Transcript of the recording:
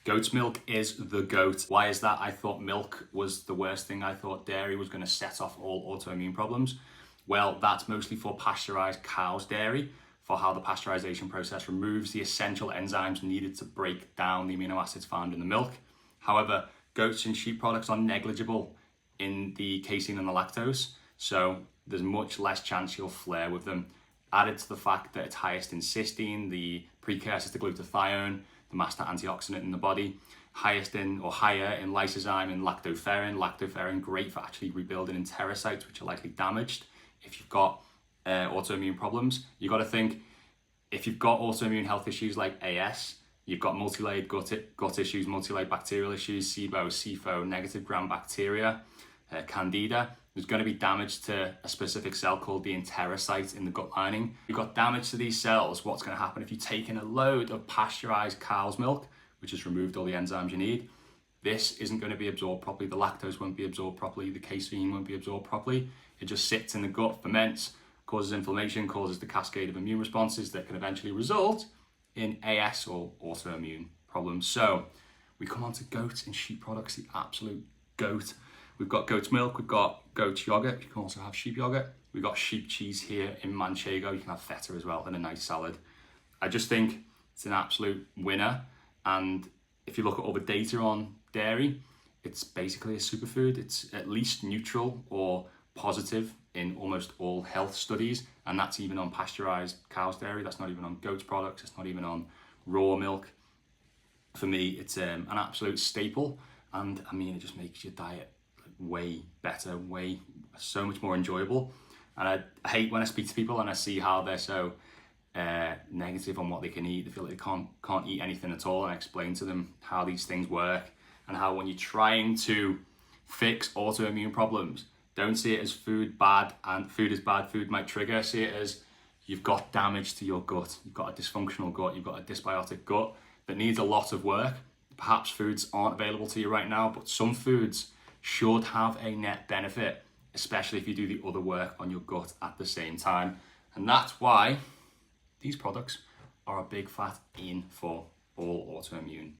Goat's milk is the goat. Why is that? I thought milk was the worst thing. I thought dairy was going to set off all autoimmune problems. Well, that's mostly for pasteurized cow's dairy, for how the pasteurization process removes the essential enzymes needed to break down the amino acids found in the milk. However, goats and sheep products are negligible in the casein and the lactose, so there's much less chance you'll flare with them. Added to the fact that it's highest in cysteine, the precursor to glutathione, the master antioxidant in the body, highest in or higher in lysozyme and lactoferrin. Lactoferrin, great for actually rebuilding enterocytes, which are likely damaged if you've got autoimmune problems. You've got to think, if you've got autoimmune health issues like AS, you've got multi-layered gut issues, multi-layered bacterial issues, SIBO, SIFO, negative gram bacteria, candida, there's going to be damage to a specific cell called the enterocyte in the gut lining. You've got damage to these cells. What's going to happen if you take in a load of pasteurized cow's milk, which has removed all the enzymes you need? This isn't going to be absorbed properly. The lactose won't be absorbed properly. The casein won't be absorbed properly. It just sits in the gut, ferments, causes inflammation, causes the cascade of immune responses that can eventually result in AS or autoimmune problems. So we come on to goat and sheep products, the absolute goat. We've got goat's milk, we've got goat's yogurt, you can also have sheep yogurt. We've got sheep cheese here in Manchego, you can have feta as well in a nice salad. I just think it's an absolute winner. And if you look at all the data on dairy, it's basically a superfood. It's at least neutral or positive in almost all health studies. And that's even on pasteurized cow's dairy. That's not even on goat's products. It's not even on raw milk. For me, it's an absolute staple. And I mean, it just makes your diet way better, so much more enjoyable. And I hate when I speak to people and I see how they're so negative on what they can eat. They feel like they can't eat anything at all, and I explain to them how these things work and how when you're trying to fix autoimmune problems, don't see it as food bad and food is bad, food might trigger. See it as you've got damage to your gut, you've got a dysfunctional gut, you've got a dysbiotic gut that needs a lot of work. Perhaps foods aren't available to you right now, but some foods should have a net benefit, especially if you do the other work on your gut at the same time. And that's why these products are a big fat in for all autoimmune.